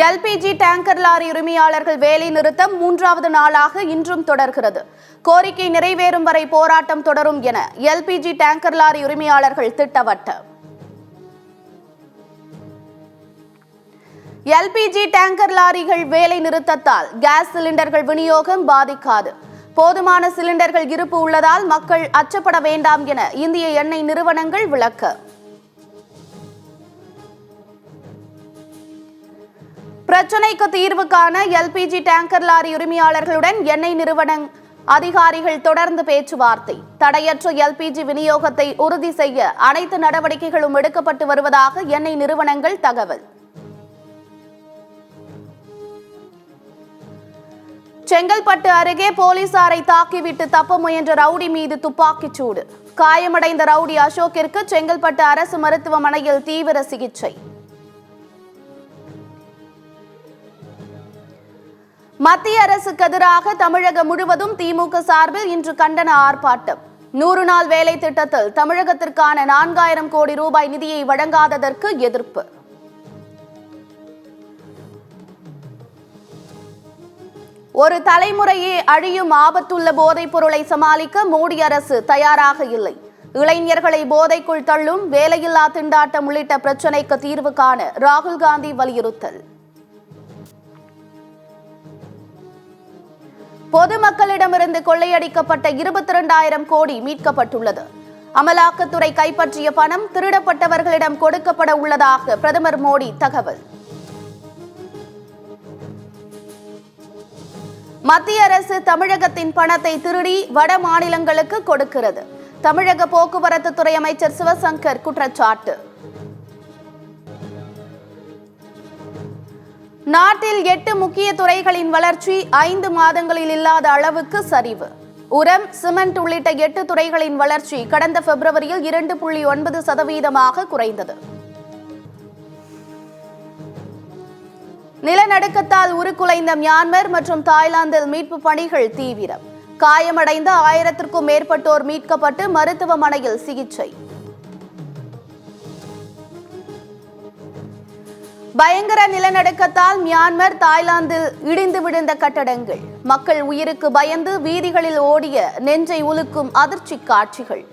LPG tanker lorry உரிமையாளர்கள் வேலை நிறுத்தம் 3வது நாளாக இன்றும் தொடர்கிறது. கோரிக்கை நிறைவேறும் வரை போராட்டம் தொடரும் என எல்பிஜி டேங்கர் லாரி உரிமையாளர்கள் திட்டவட்டம். எல்பிஜி டேங்கர் லாரிகள் வேலை நிறுத்தத்தால் கேஸ் சிலிண்டர்கள் விநியோகம் பாதிக்காது. போதுமான சிலிண்டர்கள் இருப்பு உள்ளதால் மக்கள் அச்சப்பட வேண்டாம் என இந்திய எண்ணெய் நிறுவனங்கள் விளக்கம். பிரச்சினைக்கு தீர்வு காண எல்பிஜி டேங்கர் லாரி உரிமையாளர்களுடன் எண்ணெய் நிறுவன அதிகாரிகள் தொடர்ந்து பேச்சுவார்த்தை. தடையற்ற எல்பிஜி விநியோகத்தை உறுதி செய்ய அனைத்து நடவடிக்கைகளும் எடுக்கப்பட்டு வருவதாக எண்ணெய் நிறுவனங்கள் தகவல். செங்கல்பட்டு அருகே போலீசாரை தாக்கிவிட்டு தப்ப முயன்ற ரவுடி மீது துப்பாக்கிச் சூடு. காயமடைந்த ரவுடி அசோக்கிற்கு செங்கல்பட்டு அரசு மருத்துவமனையில் தீவிர சிகிச்சை. மத்திய அரசுக்கு எதிராக தமிழகம் முழுவதும் திமுக சார்பில் இன்று கண்டன ஆர்ப்பாட்டம். 100 நாள் வேலை திட்டத்தில் தமிழகத்திற்கான 4000 கோடி ரூபாய் நிதியை வழங்காததற்கு எதிர்ப்பு. ஒரு தலைமுறையே அழியும் ஆபத்துள்ள போதைப் பொருளை சமாளிக்க மோடி அரசு தயாராக இல்லை. இளைஞர்களை போதைக்குள் தள்ளும் வேலையில்லா திண்டாட்டம் உள்ளிட்ட பிரச்சினைக்கு தீர்வு காண ராகுல் காந்தி வலியுறுத்தல். பொதுமக்களிடமிருந்து கொள்ளையடிக்கப்பட்ட 22,000 கோடி மீட்கப்பட்டுள்ளது. அமலாக்கத்துறை கைப்பற்றிய பணம் திருடப்பட்டவர்களிடம் கொடுக்கப்பட உள்ளதாக பிரதமர் மோடி தகவல். மத்திய அரசு தமிழகத்தின் பணத்தை திருடி வட மாநிலங்களுக்கு கொடுக்கிறது. தமிழக போக்குவரத்து துறை அமைச்சர் சிவசங்கர் குற்றச்சாட்டு. நாட்டில் 8 முக்கிய துறைகளின் வளர்ச்சி 5 மாதங்களில் இல்லாத அளவுக்கு சரிவு. உரம், சிமெண்ட் உள்ளிட்ட 8 துறைகளின் வளர்ச்சி கடந்த பிப்ரவரியில் 2.9% குறைந்தது. நிலநடுக்கத்தால் உருக்குலைந்த மியான்மர் மற்றும் தாய்லாந்தில் மீட்பு பணிகள் தீவிரம். காயமடைந்த 1000க்கும் மேற்பட்டோர் மீட்கப்பட்டு மருத்துவமனையில் சிகிச்சை. பயங்கர நிலநடுக்கத்தால் மியான்மர், தாய்லாந்தில் இடிந்து விழுந்த கட்டடங்கள். மக்கள் உயிருக்கு பயந்து வீதிகளில் ஓடிய நெஞ்சை உலுக்கும் அதிர்ச்சி காட்சிகள்.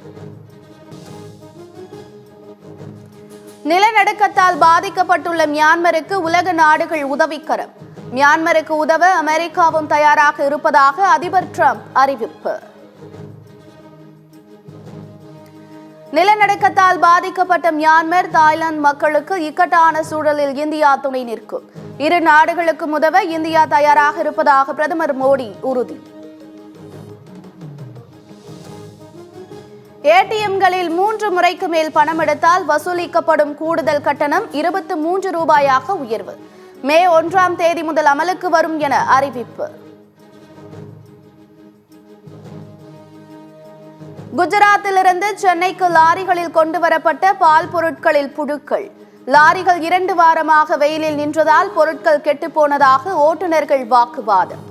நிலநடுக்கத்தால் பாதிக்கப்பட்டுள்ள மியான்மருக்கு உலக நாடுகள் உதவிக்கரம். மியான்மருக்கு உதவ அமெரிக்காவும் தயாராக இருப்பதாக அதிபர் டிரம்ப் அறிவிப்பு. நிலநடுக்கத்தால் பாதிக்கப்பட்ட மியான்மர், தாய்லாந்து மக்களுக்கு இக்கட்டான சூழலில் இந்தியா துணை நிற்கும். இரு நாடுகளுக்கும் உதவ இந்தியா தயாராக இருப்பதாக பிரதமர் மோடி உறுதி. ஏடிஎம்களில் 3 முறைக்கு மேல் பணம் எடுத்தால் வசூலிக்கப்படும் கூடுதல் கட்டணம் 23 ரூபாயாக உயர்வு. மே 1ஆம் தேதி முதல் அமலுக்கு வரும் என அறிவிப்பு. குஜராத்திலிருந்து சென்னைக்கு லாரிகளில் கொண்டு வரப்பட்ட பால் பொருட்களில் புழுக்கள். லாரிகள் 2 வாரமாக வெயிலில் நின்றதால் பொருட்கள் கெட்டுப்போனதாக ஓட்டுநர்கள் வாக்குவாதம்.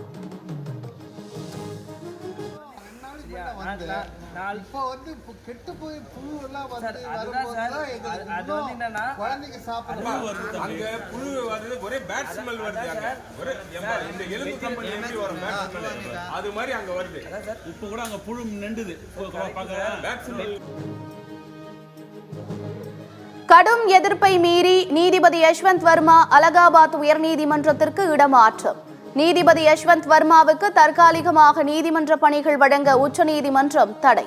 கடும் எதிர்ப்பை மீறி நீதிபதி யஷ்வந்த் வர்மா அலகாபாத் உயர்நீதிமன்றத்திற்கு இடமாற்றம். நீதிபதி யஷ்வந்த் வர்மாவுக்கு தற்காலிகமாக நீதிமன்ற பணிகள் வழங்க உச்சநீதிமன்றம் தடை.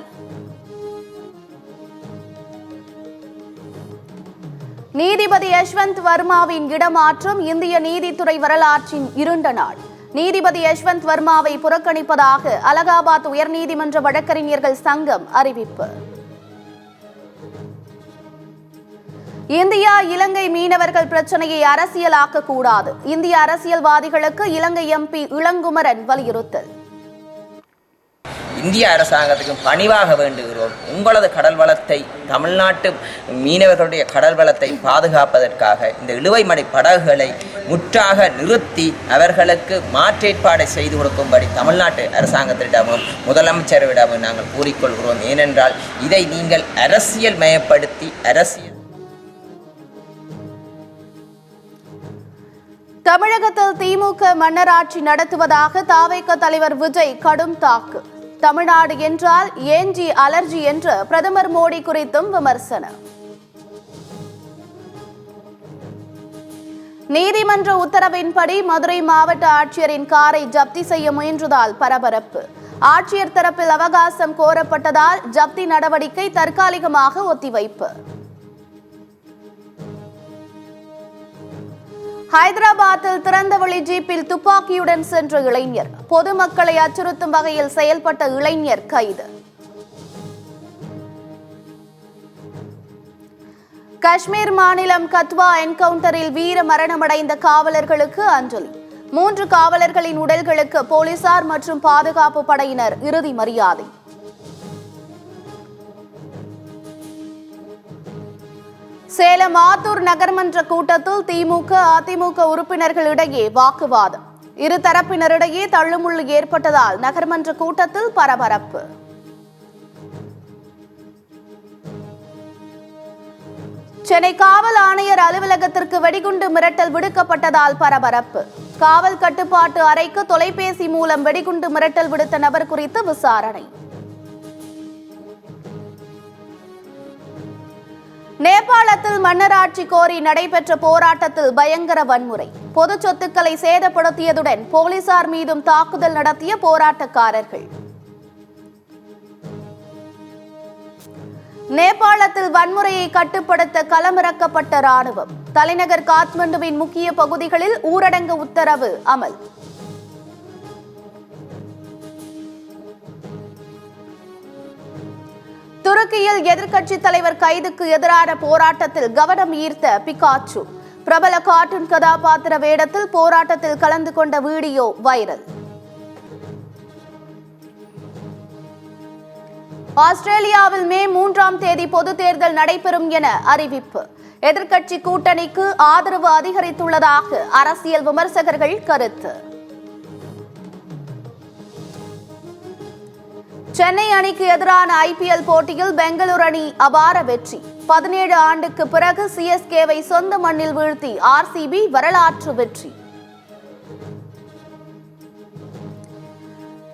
நீதிபதி யஷ்வந்த் வர்மாவின் இடமாற்றம் இந்திய நீதித்துறை வரலாற்றின் இருண்ட நாள். நீதிபதி யஷ்வந்த் வர்மாவை புறக்கணிப்பதாக அலகாபாத் உயர்நீதிமன்ற வழக்கறிஞர்கள் சங்கம் அறிவிப்பு. இந்தியா இலங்கை மீனவர்கள் பிரச்சனையை அரசியலாக்க கூடாது. இந்திய அரசியல்வாதிகளுக்கு இலங்கை எம்பி இளங்குமரன் வலியுறுத்தல். இந்திய அரசாங்கத்துக்கு பணிவாக வேண்டுகிறோம். உங்களது கடல் வளத்தை, தமிழ்நாட்டு மீனவர்களுடைய கடல் வளத்தை பாதுகாப்பதற்காக இந்த இழுவைமடை படகுகளை முற்றாக நிறுத்தி அவர்களுக்கு மாற்றேற்பாடை செய்து கொடுக்கும்படி தமிழ்நாட்டு அரசாங்கத்திடமும் முதலமைச்சரிடமும் நாங்கள் கூறிக்கொள்கிறோம். ஏனென்றால் இதை நீங்கள் அரசியல் மயப்படுத்தி தமிழகத்தில் திமுக மன்னராட்சி நடத்துவதாக தாவேக தலைவர் விஜய் கடும் தாக்கு. தமிழ்நாடு என்றால் ஏஞ்சி அலர்ஜி என்று பிரதமர் மோடி குறித்தும் விமர்சனம். நீதிமன்ற உத்தரவின்படி மதுரை மாவட்ட ஆட்சியரின் காரை ஜப்தி செய்ய முயன்றதால் பரபரப்பு. ஆட்சியர் தரப்பில் அவகாசம் கோரப்பட்டதால் ஜப்தி நடவடிக்கை தற்காலிகமாக ஒத்திவைப்பு. ஹைதராபாத்தில் திறந்தவெளி ஜீப்பில் துப்பாக்கியுடன் சென்ற இளைஞர். பொதுமக்களை அச்சுறுத்தும் வகையில் செயல்பட்ட இளைஞர் கைது. காஷ்மீர் மாநிலம் கத்வா என்கவுண்டரில் வீர மரணமடைந்த காவலர்களுக்கு அஞ்சலி. 3 காவலர்களின் உடல்களுக்கு போலீசார் மற்றும் பாதுகாப்பு படையினர் இறுதி மரியாதை. சேலம் ஆத்தூர் நகர்மன்ற கூட்டத்தில் திமுக அதிமுக உறுப்பினர்களிடையே வாக்குவாதம். இரு தரப்பினரிடையே தள்ளுமுள்ளு ஏற்பட்டதால் நகர்மன்ற கூட்டத்தில் பரபரப்பு. சென்னை காவல் ஆணையர் அலுவலகத்திற்கு வெடிகுண்டு மிரட்டல் விடுக்கப்பட்டதால் பரபரப்பு. காவல் கட்டுப்பாட்டு அறைக்கு தொலைபேசி மூலம் வெடிகுண்டு மிரட்டல் விடுத்த நபர் குறித்து விசாரணை. நேபாளத்தில் மன்னராட்சி கோரி நடைபெற்ற போராட்டத்தில் பயங்கர வன்முறை. பொது சொத்துக்களை சேதப்படுத்தியதுடன் போலீசார் மீதும் தாக்குதல் நடத்திய போராட்டக்காரர்கள். நேபாளத்தில் வன்முறையை கட்டுப்படுத்த களமிறக்கப்பட்ட ராணுவம். தலைநகர் காத்மண்டுவின் முக்கிய பகுதிகளில் ஊரடங்கு உத்தரவு அமல். துருக்கியில் எதிர்க்கட்சி தலைவர் கைதுக்கு எதிரான போராட்டத்தில் கவனம் ஈர்த்த பிகாச்சு. பிரபல கார்ட்டூன் கதாபாத்திர வேடத்தில் போராட்டத்தில் கலந்து கொண்ட வீடியோ வைரல். ஆஸ்திரேலியாவில் மே 3ஆம் தேதி பொதுத் தேர்தல் நடைபெறும் என அறிவிப்பு. எதிர்க்கட்சி கூட்டணிக்கு ஆதரவு அதிகரித்துள்ளதாக அரசியல் விமர்சகர்கள் கருத்து. சென்னை அணிக்கு எதிரான ஐபிஎல் போட்டியில் பெங்களூரு அணி அபார வெற்றி. 17 ஆண்டுக்கு பிறகு சிஎஸ்கேவை சொந்த மண்ணில் வீழ்த்தி ஆர்சிபி வரலாற்று வெற்றி.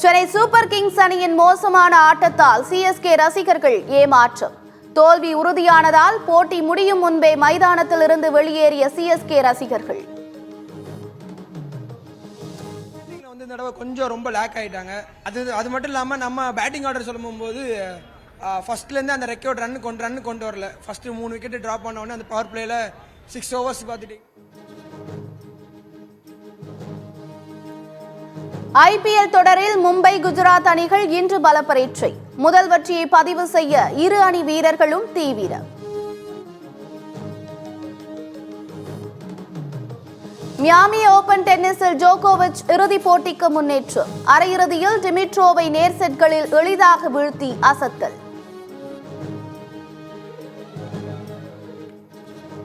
சென்னை சூப்பர் கிங்ஸ் அணியின் மோசமான ஆட்டத்தால் சிஎஸ்கே ரசிகர்கள் ஏமாற்றம். தோல்வி உறுதியானதால் போட்டி முடியும் முன்பே மைதானத்தில் இருந்து வெளியேறிய சிஎஸ்கே ரசிகர்கள். இந்த தடவை கொஞ்சம் ரொம்ப லேக் ஆகிட்டாங்க. அது மட்டும் இல்லாமல் நம்ம பேட்டிங் ஆர்டர் சொல்லும்போது ஃபர்ஸ்ட்லேருந்து அந்த ரெக்கார்ட் ரன் கொண்டு வரல. ஃபர்ஸ்ட் 3 விக்கெட் ட்ராப் பண்ண உடனே அந்த பவர் பிளேல 6 ஓவர்ஸ் பார்த்துட்டு. ஐபிஎல் தொடரில் மும்பை குஜராத் அணிகள் இன்று பல பரீட்சை. முதல் வெற்றியை பதிவு செய்ய இரு அணி வீரர்களும் தீவிரம். மியாமி ஓபன் டென்னிஸில் ஜோகோவிச் இறுதிப் போட்டிக்கு முன்னேற்றம். அரையிறுதியில் டிமிட்ரோவை நேர் செட்களில் எளிதாக வீழ்த்தி அசத்தல்.